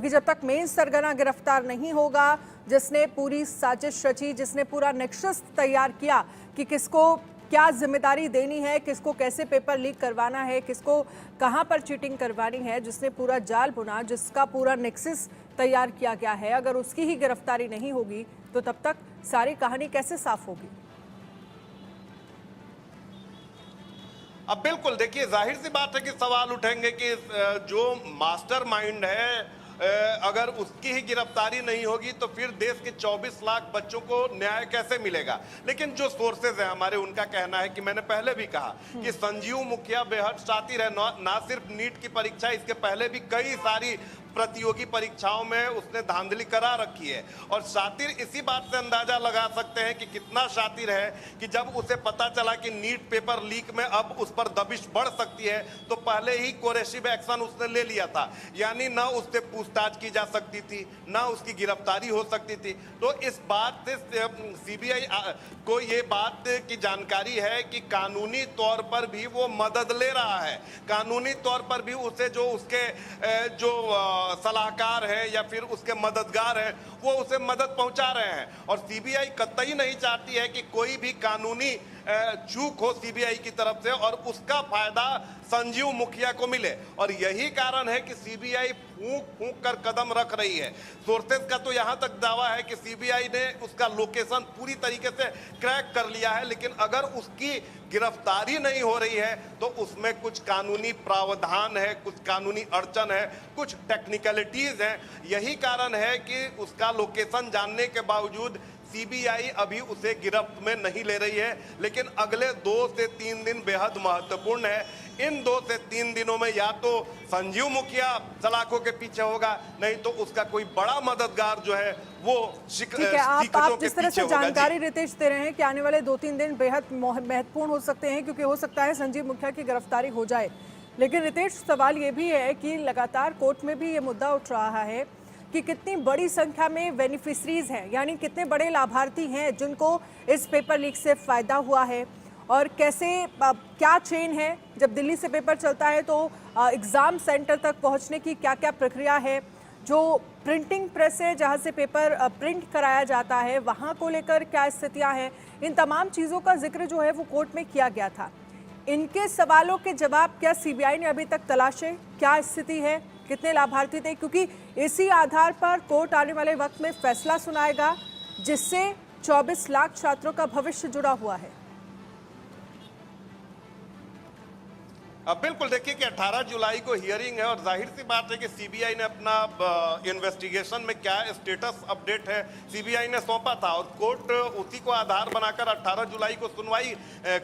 कि जब तक मेन सरगना गिरफ्तार नहीं होगा, जिसने पूरी साजिश रची, जिसने पूरा नेक्सस तैयार किया कि किसको क्या जिम्मेदारी देनी है, किसको कैसे पेपर लीक करवाना है, किसको कहां पर चीटिंग करवानी है, जिसने पूरा जाल बुना, जिसका पूरा नेक्सस तैयार किया गया है, अगर उसकी ही गिरफ्तारी नहीं होगी तो तब तक सारी कहानी कैसे साफ होगी? अब बिल्कुल देखिए, जाहिर सी बात है कि सवाल उठेंगे कि जो मास्टरमाइंड है अगर उसकी ही गिरफ्तारी नहीं होगी तो फिर देश के 24 लाख बच्चों को न्याय कैसे मिलेगा। लेकिन जो सोर्सेज हैं हमारे, उनका कहना है कि मैंने पहले भी कहा कि संजीव मुखिया बेहद शातिर है। ना सिर्फ नीट की परीक्षा, इसके पहले भी कई सारी प्रतियोगी परीक्षाओं में उसने धांधली करा रखी है। और शातिर इसी बात से अंदाजा लगा सकते हैं कि कितना शातिर है कि जब उसे पता चला कि नीट पेपर लीक में अब उस पर दबिश बढ़ सकती है तो पहले ही कोरेसिव एक्शन उसने ले लिया था। यानी ना उससे पूछताछ की जा सकती थी, ना उसकी गिरफ्तारी हो सकती थी। तो इस बात से सीबीआई को ये बात की जानकारी है कि कानूनी तौर पर भी वो मदद ले रहा है। कानूनी तौर पर भी उसे जो उसके जो सलाहकार है या फिर उसके मददगार हैं, वो उसे मदद पहुंचा रहे हैं। और सीबीआई कतई नहीं चाहती है कि कोई भी कानूनी चूक हो सीबीआई की तरफ से और उसका फायदा संजीव मुखिया को मिले। और यही कारण है कि सीबीआई फूंक फूंक कर कदम रख रही है। सोर्सेज का तो यहां तक दावा है कि सीबीआई ने उसका लोकेशन पूरी तरीके से क्रैक कर लिया है, लेकिन अगर उसकी गिरफ्तारी नहीं हो रही है तो उसमें कुछ कानूनी प्रावधान है, कुछ कानूनी अड़चन है, कुछ टेक्निकलिटीज हैं। यही कारण है कि उसका लोकेशन जानने के बावजूद सीबीआई अभी उसे गिरफ्त में नहीं ले रही है। लेकिन अगले 2 से 3 दिन बेहद महत्वपूर्ण है। इन 2 से 3 दिनों में या तो संजीव मुखिया सलाखों के पीछे होगा, नहीं तो उसका कोई बड़ा मददगार जो है वो ठीक है। आप जिस तरह से जानकारी रितेश दे रहे हैं कि आने वाले 2-3 दिन बेहद महत्वपूर्ण हो सकते हैं, क्योंकि हो सकता है संजीव मुखिया की गिरफ्तारी हो जाए। लेकिन रितेश, सवाल ये भी है कि लगातार कोर्ट में भी ये मुद्दा उठ रहा है कि कितनी बड़ी संख्या में बेनिफिशरीज हैं, यानी कितने बड़े लाभार्थी हैं जिनको इस पेपर लीक से फायदा हुआ है, और कैसे क्या चेन है। जब दिल्ली से पेपर चलता है तो एग्जाम सेंटर तक पहुंचने की क्या क्या प्रक्रिया है, जो प्रिंटिंग प्रेस है जहां से पेपर प्रिंट कराया जाता है वहां को लेकर क्या स्थितियां हैं, इन तमाम चीज़ों का जिक्र जो है वो कोर्ट में किया गया था। इनके सवालों के जवाब क्या सीबीआई ने अभी तक तलाशे? क्या स्थिति है, कितने लाभार्थी थे? क्योंकि इसी आधार पर कोर्ट आने वाले वक्त में फैसला सुनाएगा, जिससे 24 लाख छात्रों का भविष्य जुड़ा हुआ है। अब बिल्कुल देखिए कि 18 जुलाई को हियरिंग है और जाहिर सी बात है कि सीबीआई ने अपना इन्वेस्टिगेशन में क्या स्टेटस अपडेट है सीबीआई ने सौंपा था और कोर्ट उसी को आधार बनाकर 18 जुलाई को सुनवाई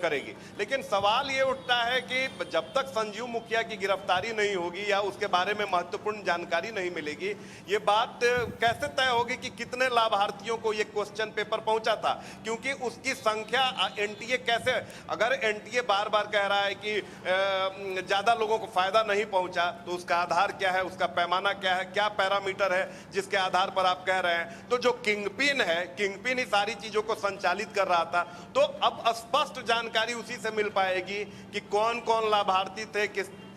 करेगी। लेकिन सवाल ये उठता है कि जब तक संजीव मुखिया की गिरफ्तारी नहीं होगी या उसके बारे में महत्वपूर्ण जानकारी नहीं मिलेगी, ये बात कैसे तय होगी कि कितने लाभार्थियों को ये क्वेश्चन पेपर पहुंचा था, क्योंकि उसकी संख्या एनटीए कैसे, अगर एनटीए बार बार कह रहा है कि ज्यादा लोगों को फायदा नहीं पहुंचा तो उसका आधार क्या है, उसका पैमाना क्या है, क्या पैरामीटर है जिसके आधार पर आप कह रहे हैं। तो जो किंगपिन है, किंगपिन ही सारी चीजों को संचालित कर रहा था। तो अब स्पष्ट जानकारी उसी से मिल पाएगी कि कौन कौन लाभार्थी थे,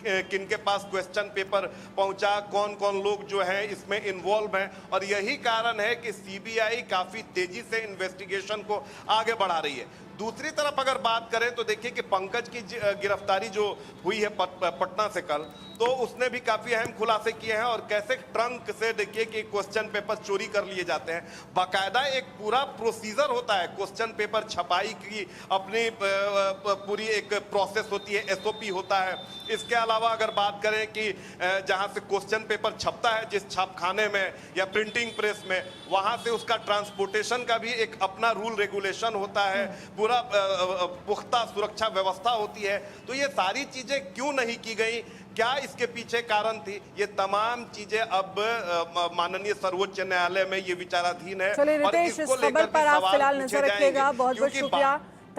किनके पास क्वेश्चन पेपर पहुंचा, कौन कौन लोग जो हैं इसमें इन्वॉल्व हैं। और यही कारण है कि सीबीआई काफी तेजी से इन्वेस्टिगेशन को आगे बढ़ा रही है। दूसरी तरफ अगर बात करें तो देखिए कि पंकज की गिरफ्तारी जो हुई है पटना से कल, तो उसने भी काफी अहम खुलासे किए हैं और कैसे ट्रंक से देखिए कि क्वेश्चन पेपर चोरी कर लिए जाते हैं। बाकायदा एक पूरा प्रोसीजर होता है, क्वेश्चन पेपर छपाई की अपनी पूरी एक प्रोसेस होती है, एसओपी होता है। इसके अलावा अगर बात करें कि जहां से क्वेश्चन पेपर छपता है जिस छापखाने में या प्रिंटिंग प्रेस में, वहां से उसका ट्रांसपोर्टेशन का भी एक अपना रूल रेगुलेशन होता है, पूरा पुख्ता सुरक्षा व्यवस्था होती है। तो ये सारी चीजें क्यों नहीं की गई, क्या इसके पीछे कारण थी, ये तमाम चीजें अब माननीय सर्वोच्च न्यायालय में ये विचाराधीन है। चलिए रितेश, इस खबर पर आप फिलहाल नजर रखिएगा। बहुत बहुत शुक्रिया।